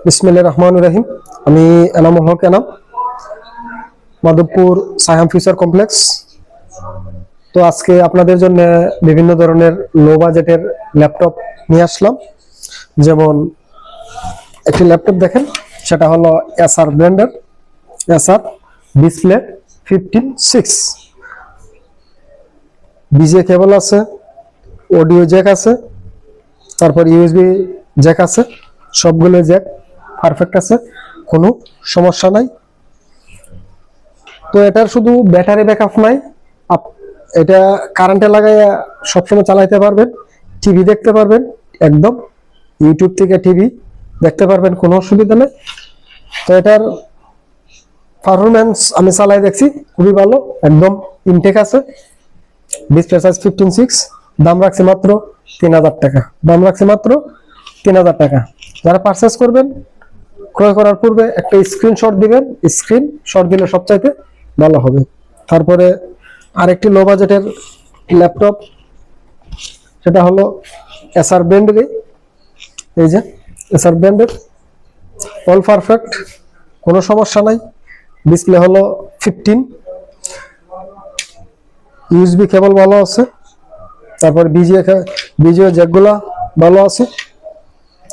বিসমিল্লাহির রহমানির রহিম। আমি এনামুল হক এনাম, মাধবপুর সায়াম ফিউচার কমপ্লেক্স। তো আজকে আপনাদের জন্য বিভিন্ন ধরনের লো বাজেটের ল্যাপটপ নিয়ে আসলাম। যেমন একটি ল্যাপটপ দেখেন, সেটা হলো এসআর ব্র্যান্ডের এসআর ডিসপ্লে 15/6। বিজে কেবল আছে, অডিও জ্যাক আছে, তারপর ইউএসবি জ্যাক আছে, সবগুলো জ্যাক পারফেক্ট আছে, কোনো সমস্যা নাই। তো এটার শুধু ব্যাটারি ব্যাকআপ নাই, এটা কারেন্টে লাগাইয়া সবসময় চালাইতে পারবেন, টিভি দেখতে পারবেন, একদম ইউটিউব থেকে টিভি দেখতে পারবেন, কোনো অসুবিধা নেই। তো এটার পারফরমেন্স আমি চালাই দেখছি, খুবই ভালো, একদম ইনটেক আছে। ডিসপ্লে সাইজ 15/6, দাম রাখছি মাত্র 3000 টাকা। দাম রাখছি মাত্র 3000 টাকা। যারা পারচেস করবেন, ক্রয় করার পূর্বে একটা স্ক্রিনশট দিবেন, স্ক্রিনশট দিলে সবচাইতে ভালো হবে। তারপরে আরেকটি লো বাজেটের ল্যাপটপ, সেটা হলো এসআর ব্র্যান্ডের, এই যে এসআর ব্র্যান্ডের, অল পারফেক্ট, কোনো সমস্যা নাই। ডিসপ্লে হলো 15, ইউএসবি কেবল ভালো আছে, তারপর বিজিএ জ্যাকগুলা ভালো আছে।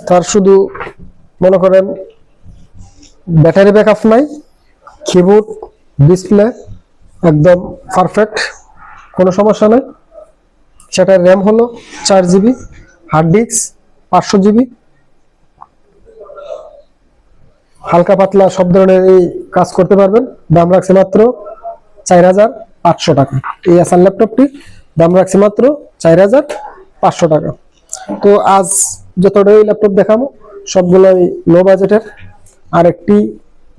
তার শুধু মনে করেন ব্যাটারি ব্যাকআপ নাই, কিবোর্ড ডিসপ্লে একদম পারফেক্ট, কোনো সমস্যা নাই। সেটার র্যাম হলো 4 GB, হার্ড ডিস্ক 500 GB। হালকা পাতলা সব ধরনের এই কাজ করতে পারবেন। দাম রাখছে মাত্র 4500 টাকা। এই এসআর ল্যাপটপটি দাম রাখছে মাত্র 4500 টাকা। তো আজ যতটাই ল্যাপটপ দেখাবো সবগুলোই লো বাজেটের। আর একটি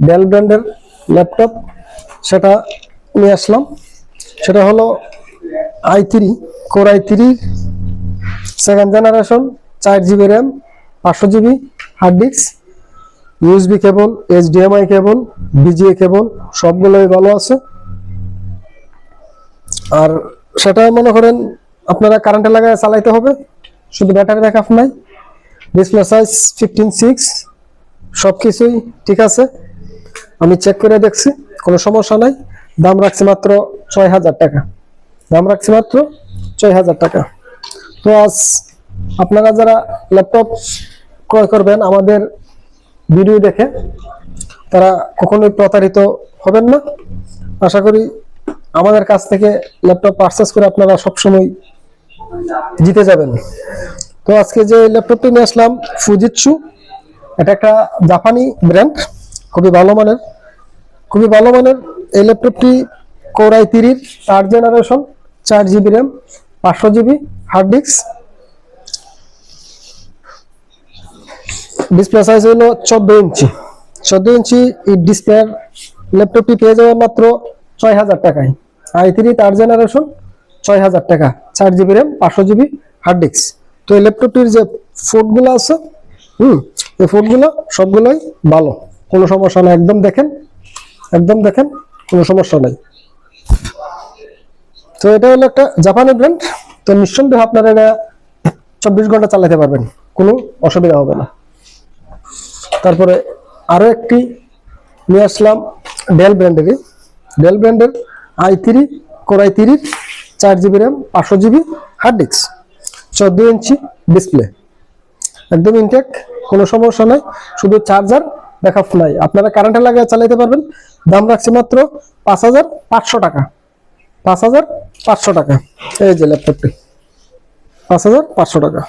ডেল ব্র্যান্ডের ল্যাপটপ, সেটা নিয়ে আসলাম, সেটা হলো i3 core i3 second generation, 4 GB RAM, 500 GB hard disk, USB cable, HDMI cable, VGA cable সবগুলোই ভালো আছে। আর সেটা মনে করেন আপনারা কারেন্টে লাগায় চালাইতে হবে, শুধু ব্যাটারি ব্যাকআপ নাই। ডিসপ্লে সাইজ 15/6, সবকিছুই ঠিক আছে, আমি চেক করে দেখছি, কোনো সমস্যা নাই। দাম রাখছি মাত্র 6000 টাকা। দাম রাখছি মাত্র 6000 টাকা। তো আজ আপনারা যারা ল্যাপটপ ক্রয় করবেন আমাদের ভিডিও দেখে, তারা কখনোই প্রতারিত হবেন না। আশা করি আমাদের কাছ থেকে ল্যাপটপ পারচেস করে আপনারা সবসময় জিতে যাবেন। তো আজকে যে ল্যাপটপটি নিয়ে আসলাম, ফুজিৎসু, এটা একটা জাপানি ব্র্যান্ড, খুবই ভালো মানের, খুবই ভালো মানের। এই ল্যাপটপটি core i3 3rd generation, 4 GB RAM, 500 GB hard disk. Display size হলো 14 ইঞ্চি। 14 ইঞ্চি ডিসপ্লে ল্যাপটপটি পেয়ে যাবেন মাত্র 6000 টাকায়। i3 3rd জেনারেশন, 6000 টাকা, 4 GB RAM, 500 GB hard disk. তো এই ল্যাপটপটির যে ফোল্ডগুলো আছে, এই ফোল্ডগুলো সবগুলোই ভালো, কোনো সমস্যা নেই। একদম দেখেন, একদম দেখেন, কোনো সমস্যা নাই। তো এটা হলো একটা জাপানি ব্র্যান্ড। তো নিঃসন্দেহে আপনারা এটা 24 ঘন্টা চালাতে পারবেন, কোনো অসুবিধা হবে না। তারপরে আরো একটি নিয়ে আসলাম ডেল ব্র্যান্ডেরই, ডেল ব্র্যান্ডের i3 core i3 4 GB RAM, 500 GB hard disk, 14 ইঞ্চি ডিসপ্লে, একদম ইনটেক, কোনো সমস্যা নাই। শুধু চার্জার ব্যাকআপ নাই, আপনারা কারেন্টে লাগিয়ে চালাতে পারবেন। দাম রাখছি মাত্র 5500 টাকা। 5500 টাকা। এই যে ল্যাপটপটি 5500 টাকা।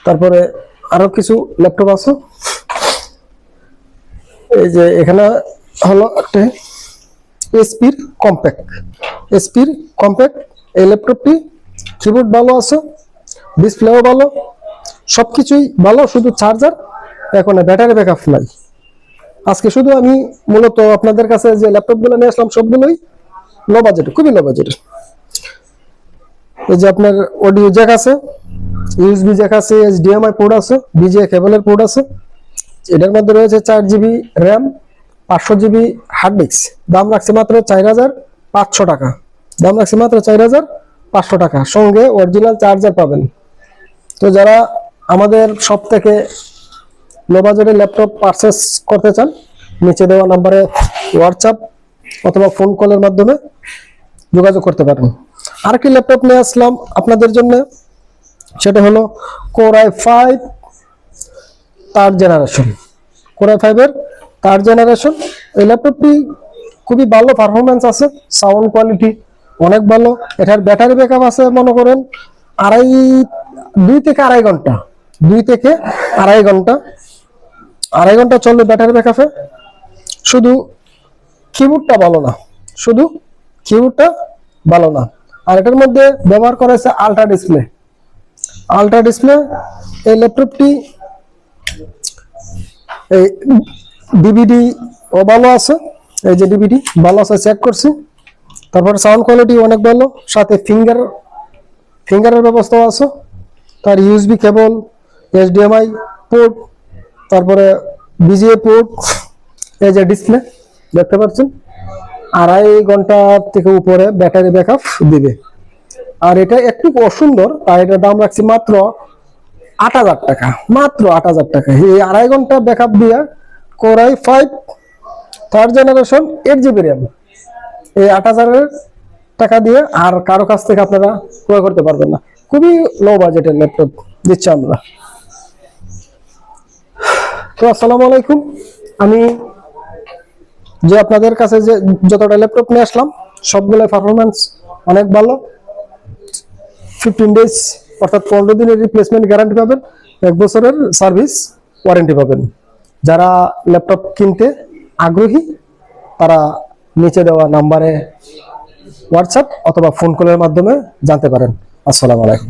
তারপরে আরো কিছু ল্যাপটপ আছে, এই যে এখানে হলো একটা এসপির কম্প্যাক্ট। এই ল্যাপটপটি কিবোর্ড ভালো আছে, ডিসপ্লেও ভালো, সবকিছুই ভালো, শুধু চার্জার এখন ব্যাটারি ব্যাকআপ নাই। আজকে শুধু আমি মূলত আপনাদের কাছে যে ল্যাপটপগুলো নিয়ে আসলাম সবগুলোই লো বাজেট, খুবই লো বাজেট। এই যে আপনার অডিও জ্যাক আছে, ইউএসবি জ্যাক আছে, এইচডিএমআই পোর্ট আছে, বিজিএ কেবলের পোর্ট আছে। এটার মধ্যে রয়েছে 4 GB RAM, 500 GB hard disk. দাম রাখছে মাত্র 4500 টাকা। দাম রাখছে মাত্র 4500 টাকা, সঙ্গে অরিজিনাল চার্জার পাবেন। তো যারা আমাদের শপ থেকে লো বাজেটের ল্যাপটপ পারচেস করতে চান, নিচে দেওয়া নাম্বারে হোয়াটসঅ্যাপ অথবা ফোন কলের মাধ্যমে যোগাযোগ করতে পারেন। আরেকটি ল্যাপটপ নিয়ে আসলাম আপনাদের জন্য, সেটা হলো Core i5 third generation. Core i5 এর থার্ড জেনারেশন। এই ল্যাপটপটি খুবই ভালো পারফরমেন্স আছে, সাউন্ড কোয়ালিটি অনেক ভালো। এটার ব্যাটারি ব্যাকআপ আছে মনে করেন 2 থেকে আড়াই ঘন্টা, 2 থেকে আড়াই ঘন্টা চলবে ব্যাটারি ব্যাকআপে। শুধু কিবোর্ডটা ভালো না, আর এটার মধ্যে ব্যবহার করা হয়েছে আল্ট্রা ডিসপ্লে। এই ল্যাপটপটি এই ডিভিডি ও ভালো আছে, এই যে ডিভিডি ভালো আছে, চেক করছি। তারপর সাউন্ড কোয়ালিটি অনেক ভালো, সাথে ফিঙ্গারের ব্যবস্থাও আছে। তার ইউএসবি কেবল, HDMI পোর্ট, তারপরে VGA পোর্ট, এই যে ডিসপ্লে দেখতে পাচ্ছেন। আড়াই ঘন্টা থেকে উপরে ব্যাটারি ব্যাকআপ দিবে। আর এটা একটু অসুন্দর, তাই এটার দাম রাখছি মাত্র 8,000 টাকা, মাত্র 8,000 টাকা। এই আড়াই ঘন্টা ব্যাকআপ দিয়ে Core i5 third generation 8GB RAM, এই 8,000 টাকা দিয়ে আর কারো কাছ থেকে আপনারা ক্রয় করতে পারবেন না। খুবই লো বাজেটের ল্যাপটপ দিচ্ছি আমরা। তো আসসালামু আলাইকুম, আমি যে আপনাদের কাছে যে যতটা ল্যাপটপ নিয়ে আসলাম সবগুলো পারফরমেন্স অনেক ভালো। 15 ডেজ অর্থাৎ 15 দিনের রিপ্লেসমেন্ট গ্যারান্টি পাবেন, 1 বছরের সার্ভিস ওয়ারেন্টি পাবেন। যারা ল্যাপটপ কিনতে আগ্রহী তারা নিচে দেওয়া নাম্বারে হোয়াটসঅ্যাপ অথবা ফোন কলের মাধ্যমে জানতে পারেন। আসসালামু আলাইকুম।